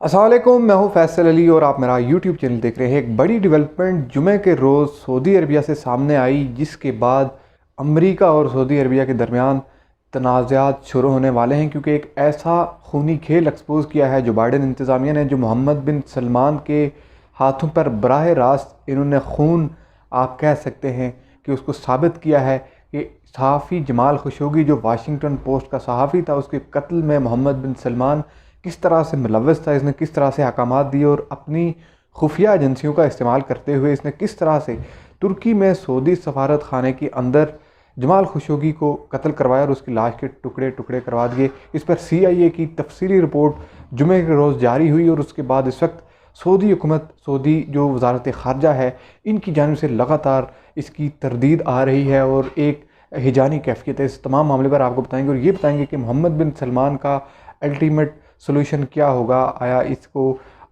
अस्सलाम वालेकुम, मैं हूं फैसल अली और आप मेरा यूट्यूब चैनल देख रहे हैं। एक बड़ी डेवलपमेंट जुमे के रोज़ सऊदी अरबिया से सामने आई, जिसके बाद अमेरिका और सऊदी अरबिया के दरमियान तनाज़ात शुरू होने वाले हैं, क्योंकि एक ऐसा खूनी खेल एक्सपोज किया है जो बाइडन इंतज़ामिया ने, जो मोहम्मद बिन सलमान के हाथों पर बराह रास्त इन्होंने खून, आप कह सकते हैं कि उसको साबित किया है कि सहाफ़ी जमाल खशोगी, जो वाशिंगटन पोस्ट का सहाफ़ी था, उसके कत्ल में मोहम्मद बिन सलमान किस तरह से मुलव्वस था, इसने किस तरह से अहकामात दिए और अपनी खुफिया एजेंसियों का इस्तेमाल करते हुए इसने किस तरह से तुर्की में सऊदी सफारत खाने के अंदर जमाल खशोगी को कत्ल करवाया और उसकी लाश के टुकड़े टुकड़े करवा दिए। इस पर CIA की तफसीली रिपोर्ट जुमे के रोज़ जारी हुई और उसके बाद इस वक्त सऊदी हुकूमत, सऊदी जो वजारत ख़ारजा है, इनकी जानिब से लगातार इसकी तरदीद आ रही है और एक हिजानी कैफियत है। इस तमाम मामले पर आपको बताएंगे और ये बताएंगे कि मोहम्मद बिन सलमान का अल्टीमेट सोल्यूशन क्या होगा। आया इसको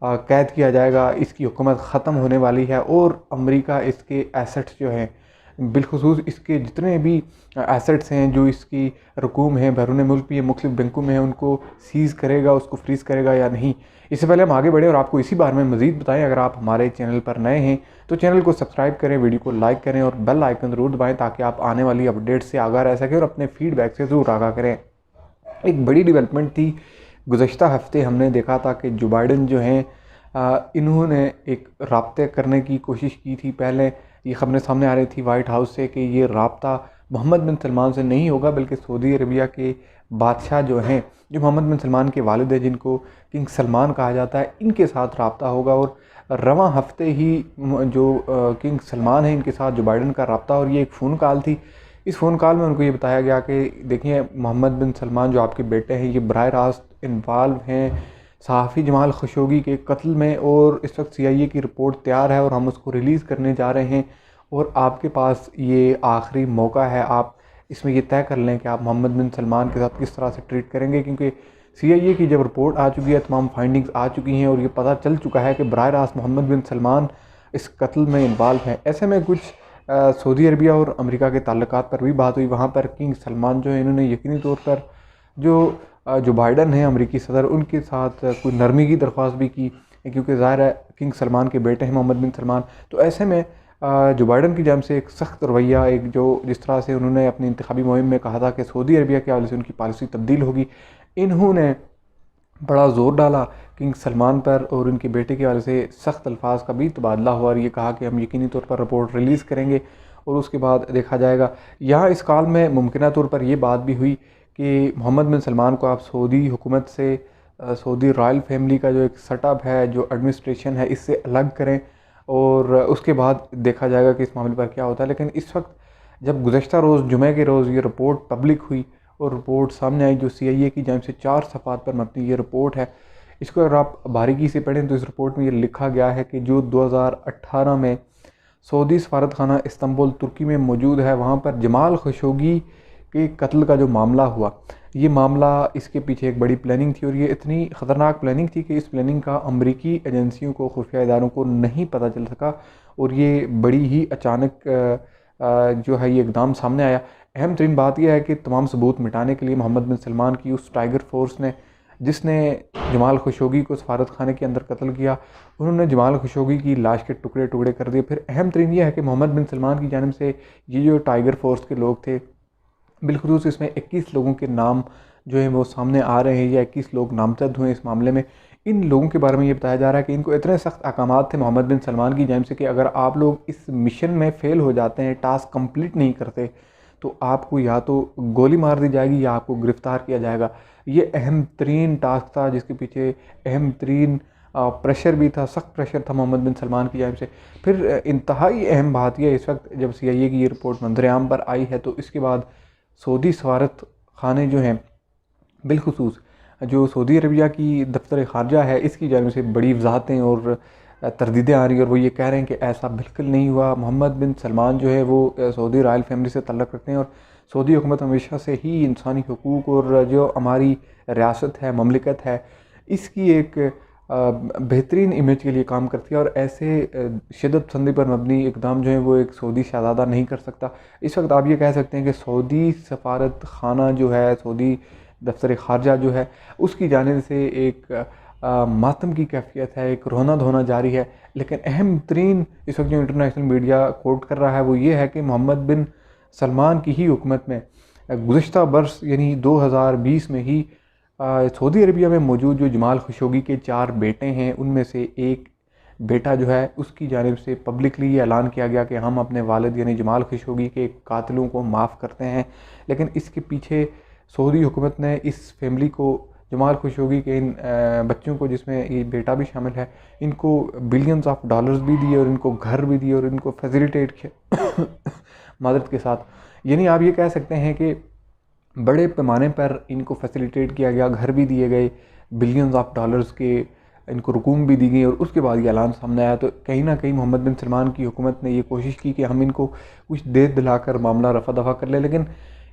कैद किया जाएगा, इसकी हुकूमत ख़त्म होने वाली है और अमेरिका इसके एसेट्स जो हैं, बिलखुसूस इसके जितने भी एसेट्स हैं जो इसकी रकूम है बैरून मुल्क भी मुख्तलिफ बैंकों में है, उनको सीज़ करेगा, उसको फ्रीज़ करेगा या नहीं। इससे पहले हम आगे बढ़ें और आपको इसी बारे में मज़ीद बताएं, अगर आप हमारे चैनल पर नए हैं तो चैनल को सब्सक्राइब करें, वीडियो को लाइक करें और बेल आइकन ज़रूर दबाएँ ताकि आप आने वाली अपडेट से आगाह रह सकें और अपने फीडबैक से ज़रूर आगाह करें। एक बड़ी डेवलपमेंट थी, गुज़श्ता हफ्ते हमने देखा था कि जो बाइडन जो हैं, इन्होंने एक राब्ते करने की कोशिश की थी। पहले ये ख़बरें सामने आ रही थी वाइट हाउस से कि ये राब्ता मोहम्मद बिन सलमान से नहीं होगा, बल्कि सऊदी अरबिया के बादशाह जो हैं, जो मोहम्मद बिन सलमान के वालिद हैं, जिनको किंग सलमान कहा जाता है, इनके साथ राब्ता होगा। और रवां हफ्ते ही जो किंग सलमान है, इनके साथ जो बाइडन का राब्ता, और ये एक फ़ोन कॉल थी। इस फ़ोन कॉल में उनको ये बताया गया कि देखिए, मोहम्मद बिन सलमान जो आपके बेटे हैं, ये बराह रास्त इन्वॉल्व हैं सहाफ़ी जमाल खशोगी के कत्ल में और इस वक्त CIA की रिपोर्ट तैयार है और हम उसको रिलीज़ करने जा रहे हैं और आपके पास ये आखिरी मौका है, आप इसमें ये तय कर लें कि आप मोहम्मद बिन सलमान के साथ किस तरह से ट्रीट करेंगे। क्योंकि CIA की जब रिपोर्ट आ चुकी है, तमाम फाइंडिंग्स आ चुकी हैं और ये पता चल चुका है कि बराह रास्त मोहम्मद बिन सलमान इस कत्ल में इन्वॉल्व हैं। ऐसे में कुछ सऊदी अरबिया और अमेरिका के ताल्लुकात पर भी बात हुई। वहाँ पर किंग सलमान जो है, इन्होंने यकीनी तौर पर जो बाइडन है अमेरिकी सदर, उनके साथ कोई नरमी की दरख्वास्त भी की, क्योंकि ज़ाहिर है किंग सलमान के बेटे हैं मोहम्मद बिन सलमान। तो ऐसे में जो बाइडन की जानिब से एक सख्त रवैया, एक जो जिस तरह से उन्होंने अपनी इंतखाबी मुहिम में कहा था कि सऊदी अरबिया के हवाले से उनकी पॉलिसी तब्दील होगी, इन्होंने बड़ा ज़ोर डाला किंग सलमान पर और उनके बेटे के हवाले से सख्त अल्फाज का भी तबादला हुआ और ये कहा कि हम यकीनी तौर पर रिपोर्ट रिलीज़ करेंगे और उसके बाद देखा जाएगा। यहाँ इस कॉल में मुमकिन तौर पर यह बात भी हुई कि मोहम्मद बिन सलमान को आप सऊदी हुकूमत से, सऊदी रॉयल फैमिली का जो एक सेटअप है, जो एडमिनिस्ट्रेशन है, इससे अलग करें और उसके बाद देखा जाएगा कि इस मामले पर क्या होता है। लेकिन इस वक्त जब गुज़श्ता रोज़ जुमे के रोज़ ये रिपोर्ट पब्लिक हुई और रिपोर्ट सामने आई, जो CIA की जानिब से 4 सफ़ात पर मबनी ये रिपोर्ट है, इसको अगर आप बारीकी से पढ़ें तो इस रिपोर्ट में ये लिखा गया है कि जो 2018 में सऊदी सफारत खाना इस्तांबुल तुर्की में मौजूद है, वहाँ पर जमाल खशोगी के कत्ल का जो मामला हुआ, ये मामला, इसके पीछे एक बड़ी प्लानिंग थी और ये इतनी ख़तरनाक प्लानिंग थी कि इस प्लानिंग का अमरीकी एजेंसियों को, खुफिया इदारों को नहीं पता चल सका और ये बड़ी ही अचानक जो है ये इकदाम सामने आया। अहम तरीन बात यह है कि तमाम सबूत मिटाने के लिए मोहम्मद बिन सलमान की उस टाइगर फोर्स ने, जिसने जमाल खशोगी को सफारत खाने के अंदर कत्ल किया, उन्होंने जमाल खशोगी की लाश के टुकड़े टुकड़े कर दिए। फिर अहम तरीन यह है कि मोहम्मद बिन सलमान की जानिब से ये जो टाइगर फोर्स के लोग थे, बिलखुसूस इसमें 21 लोगों के नाम जो हैं वो सामने आ रहे हैं या 21 लोग नामजद हुए इस मामले में। इन लोगों के बारे में ये बताया जा रहा है कि इनको इतने सख्त अहकामात थे मोहम्मद बिन सलमान की जानिब से कि अगर आप लोग इस मिशन में फ़ेल हो जाते हैं, टास्क कंप्लीट नहीं करते, तो आपको या तो गोली मार दी जाएगी या आपको गिरफ़्तार किया जाएगा। ये अहम तरीन टास्क था जिसके पीछे अहम तरीन प्रेशर भी था, सख्त प्रेशर था मोहम्मद बिन सलमान की जानिब से। फिर इंतहाई अहम बात यह, इस वक्त जब CIA की ये रिपोर्ट मंज़र-ए-आम पर आई है, तो इसके बाद सऊदी सफारत खाने जो हैं, बिलखुसूस जो सऊदी अरबिया की दफ्तर ख़ारजा है, इसकी जानिब से बड़ी वजाहतें और तरदीदें आ रही हैं और वो ये कह रहे हैं कि ऐसा बिल्कुल नहीं हुआ। मोहम्मद बिन सलमान जो है वो सऊदी रॉयल फैमिली से तल्लुक़ रखते हैं और सऊदी हुकूमत हमेशा से ही इंसानी हकूक़ और जो हमारी रियासत है, ममलिकत है, इसकी एक बेहतरीन इमेज के लिए काम करती है और ऐसे शिद्दत पसंदी पर मबनी इक़दाम जो है वो एक सऊदी शहज़ादा नहीं कर सकता। इस वक्त आप ये कह सकते हैं कि सऊदी सफारत खाना जो है, सऊदी दफ्तर ख़ारजा जो है, उसकी जानिब से एक मातम की कैफियत है, एक रोना धोना जारी है। लेकिन अहम तरीन इस वक्त जो इंटरनेशनल मीडिया कोट कर रहा है वो ये है कि मोहम्मद बिन सलमान की ही हुकूमत में गुज़िश्ता बरस यानी 2020 में ही सऊदी अरबिया में मौजूद जो जमाल खशोगी के 4 बेटे हैं उनमें से एक बेटा जो है उसकी जानिब से पब्लिकली ये ऐलान किया गया कि हम अपने वालिद यानी जमाल खशोगी के कातिलों को माफ़ करते हैं। लेकिन इसके पीछे सऊदी हुकूमत ने इस फैमिली को, जमाल खशोगी के इन बच्चों को जिसमें ये बेटा भी शामिल है, इनको बिलियंस ऑफ डॉलर्स भी दिए और इनको घर भी दिए और इनको फैसिलिटेट किया मदद के साथ। यानी आप ये कह सकते हैं कि बड़े पैमाने पर इनको फैसिलिटेट किया गया, घर भी दिए गए, बिलियंस ऑफ डॉलर्स के इनको रकूम भी दी गई और उसके बाद ये ऐलान सामने आया। तो कहीं ना कहीं मोहम्मद बिन सलमान की हुकूमत ने ये कोशिश की कि हम इनको कुछ दे दिलाकर मामला रफा दफा कर ले। लेकिन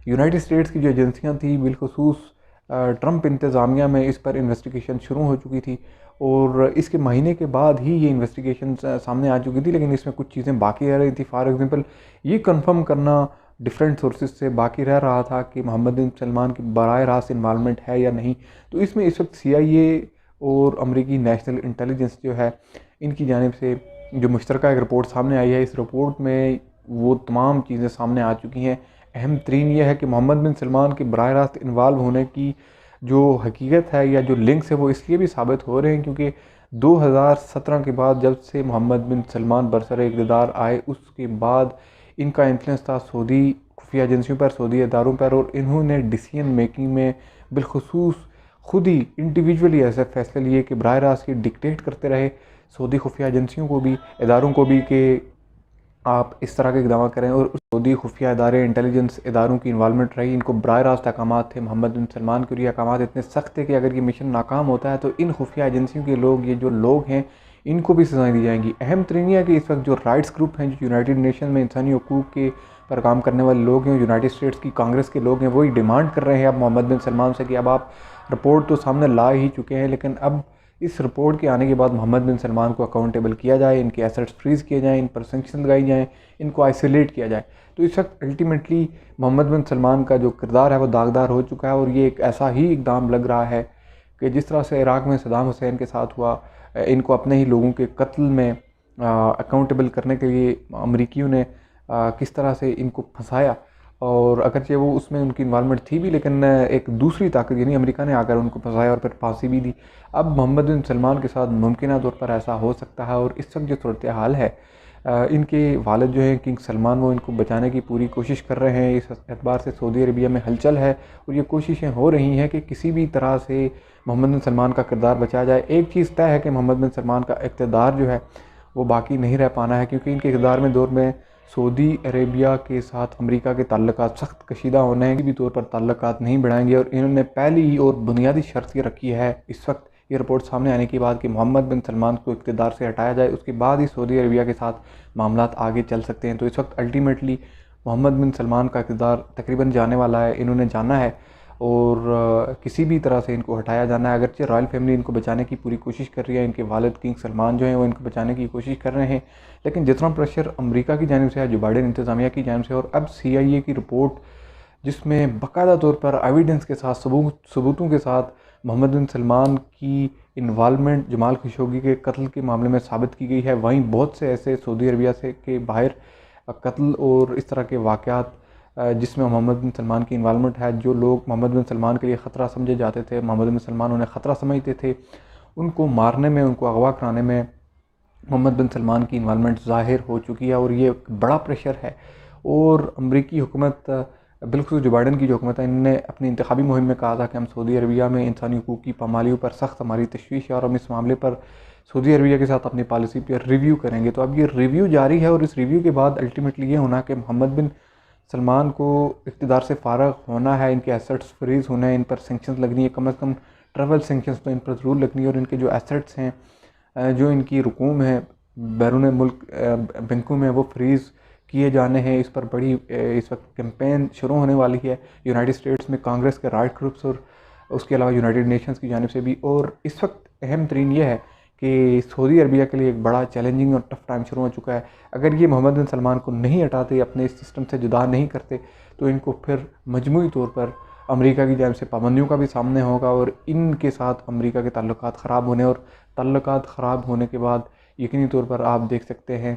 यूनाइटेड स्टेट्स की जो एजेंसियाँ थी, बिलखसूस ट्रंप इंतज़ामिया में इस पर इन्वेस्टिगेशन शुरू हो चुकी थी और इसके महीने के बाद ही ये इन्वेस्टिगेशन सामने आ चुकी थी। लेकिन इसमें कुछ चीज़ें बाकी रह रही थी। फॉर एग्ज़ाम्पल ये कंफर्म करना डिफरेंट सोर्सेज से बाकी रह रहा था कि मोहम्मद बिन सलमान की बराह रास्त इन्वॉल्वमेंट है या नहीं। तो इसमें इस वक्त CIA और अमेरिकी नेशनल इंटेलिजेंस जो है इनकी जानिब से जो मुश्तरका एक रिपोर्ट सामने आई है, इस रिपोर्ट में वो तमाम चीज़ें सामने आ चुकी हैं। अहम तरीन ये है कि मोहम्मद बिन सलमान के बराह रास्त इन्वॉल्व होने की जो हकीकत है या जो लिंक्स है वो इसलिए भी साबित हो रहे हैं क्योंकि 2017 के बाद जब से मोहम्मद बिन सलमान बरसर इक़्तिदार आए उसके बाद इनका इन्फ्लुएंस था सऊदी खुफिया एजेंसियों पर, सऊदी इदारों पर, और इन्होंने डिसीजन मेकिंग में बिलखसूस खुद ही इंडिविजुअली ऐसे फैसले लिए कि बराह रास्त की डिक्टेट करते रहे सऊदी खुफिया एजेंसियों को भी, इदारों को भी कि आप इस तरह के इक़दाम करें। और सऊदी खुफिया इदारे, इंटेलिजेंस इदारों की इन्वॉल्वमेंट रही, इनको बराह रास्त अहकाम थे मोहम्मद बिन सलमान के। और ये अहकाम इतने सख्त थे कि अगर ये मिशन नाकाम होता है तो इन खुफिया एजेंसियों के लोग, ये जो लोग हैं, इनको भी सजाएँ दी जाएंगी। अहम तरीन है कि इस वक्त जो राइट्स ग्रुप हैं, जो यूनाइटेड नेशन में इंसानी हकूक़ के पर काम करने वाले लोग हैं, यूनाइटेड स्टेट्स की कांग्रेस के लोग हैं, वही डिमांड कर रहे हैं अब मोहम्मद बिन सलमान से कि अब आप रिपोर्ट तो सामने ला ही चुके हैं, लेकिन अब इस रिपोर्ट के आने के बाद मोहम्मद बिन सलमान को अकाउंटेबल किया जाए, इनके एसेट्स फ्रीज़ किए जाएँ, इन पर सैंक्शन लगाई जाएँ, इनको आइसोलेट किया जाए। तो इस वक्त अल्टीमेटली मोहम्मद बिन सलमान का जो किरदार है वो दागदार हो चुका है और ये एक ऐसा ही इक़दाम लग रहा है कि जिस तरह से इराक़ में सद्दाम हुसैन के साथ हुआ, इनको अपने ही लोगों के कत्ल में अकाउंटेबल करने के लिए अमरीकियों ने किस तरह से इनको फंसाया। और अगरचे वो उसमें उनकी इन्वॉल्वमेंट थी भी, लेकिन एक दूसरी ताकत यानी अमेरिका ने आकर उनको फंसाया और फिर फांसी भी दी। अब मोहम्मद बिन सलमान के साथ मुमकिन तौर पर ऐसा हो सकता है। और इस वक्त जो सूरत हाल है, इनके वालिद जो हैं किंग सलमान, वो इनको बचाने की पूरी कोशिश कर रहे हैं। इस एतबार से सऊदी अरबिया में हलचल है और ये कोशिशें हो रही हैं कि किसी भी तरह से मोहम्मद बिन सलमान का किरदार बचाया जाए। एक चीज़ तय है कि मोहम्मद बिन सलमान का इक़्तिदार जो है वो बाकी नहीं रह पाना है, क्योंकि इनके इक़्तिदार में दौर में सऊदी अरेबिया के साथ अमेरिका के ताल्लुकात सख्त कशीदा होने हैं, किसी भी तौर पर ताल्लुकात नहीं बढ़ाएंगे। और इन्होंने पहली और बुनियादी शर्त ये रखी है इस वक्त ये रिपोर्ट सामने आने के बाद कि मोहम्मद बिन सलमान को इक़्तिदार से हटाया जाए, उसके बाद ही सऊदी अरेबिया के साथ मामलात आगे चल सकते हैं। तो इस वक्त अल्टीमेटली मोहम्मद बिन सलमान का इक़्तिदार तकरीबन जाने वाला है, इन्होंने जाना है और किसी भी तरह से इनको हटाया जाना है। अगरचे रॉयल फैमिली इनको बचाने की पूरी कोशिश कर रही है, इनके वालिद किंग सलमान जो हैं वो इनको बचाने की कोशिश कर रहे हैं, लेकिन जितना प्रेशर अमेरिका की जानिब से है, जो बाइडेन इंतज़ामिया की जानिब से, और अब CIA की रिपोर्ट जिसमें बाकायदा तौर पर एविडेंस के साथ, सबूतों के साथ मोहम्मद बिन सलमान की इन्वॉल्वमेंट जमाल खशोगी के कत्ल के मामले में साबित की गई है। वहीं बहुत से ऐसे सऊदी अरबिया से के बाहर कत्ल और इस तरह के वाक़यात जिसमें मोहम्मद बिन सलमान की इन्वॉल्वमेंट है, जो लोग मोहम्मद बिन सलमान के लिए ख़तरा समझे जाते थे, मोहम्मद बिन सलमान उन्हें ख़तरा समझते थे, उनको मारने में, उनको अगवा कराने में मोहम्मद बिन सलमान की इन्वॉल्वमेंट ज़ाहिर हो चुकी है। और ये बड़ा प्रेशर है। और अमरीकी हुकूमत, बिल्कुल जो बाइडेन की जो हुकूमत है, इन्होंने अपनी इंतखाबी मुहिम में कहा था कि हम सऊदी अरबिया में इंसानी हकूक़ की पामालियों पर सख्त हमारी तशवीश है और हम इस मामले पर सऊदी अरबिया के साथ अपनी पॉलिसी पर रिव्यू करेंगे। तो अब ये रिव्यू जारी है और इस रिव्यू के बाद अल्टीमेटली ये होना कि मोहम्मद बिन सलमान को इक़्तिदार से फ़ारग होना है, इनके एसेट्स फ्रीज़ होना है, इन पर सेंक्शंस लगनी है, कम से कम ट्रैवल सेंक्शंस तो इन पर ज़रूर लगनी है। और इनके जो एसेट्स हैं, जो इनकी रकूम है बैरून मुल्क बैंकों में, वो फ्रीज़ किए जाने हैं। इस पर बड़ी इस वक्त कैंपेन शुरू होने वाली है यूनाइटेड स्टेट्स में, कांग्रेस के राइट ग्रुप्स और उसके अलावा यूनाइटेड नेशंस की जानिब से भी। और इस वक्त अहम तरीन ये है कि सऊदी अरबिया के लिए एक बड़ा चैलेंजिंग और टफ टाइम शुरू हो चुका है। अगर ये मोहम्मद बिन सलमान को नहीं हटाते, अपने इस सिस्टम से जुदा नहीं करते, तो इनको फिर मजमूई तौर पर अमेरिका की जानिब से पाबंदियों का भी सामने होगा और इनके साथ अमेरिका के ताल्लुकात ख़राब होने और ताल्लुकात ख़राब होने के बाद यकीनी तौर पर आप देख सकते हैं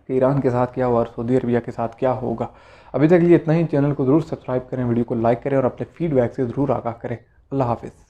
कि ईरान के साथ क्या हुआ और सऊदी अरबिया के साथ क्या होगा। अभी तक के लिए इतना ही। चैनल को ज़रूर सब्सक्राइब करें, वीडियो को लाइक करें और अपने फीडबैक से ज़रूर आगाह करें। अल्लाह हाफ़िज़।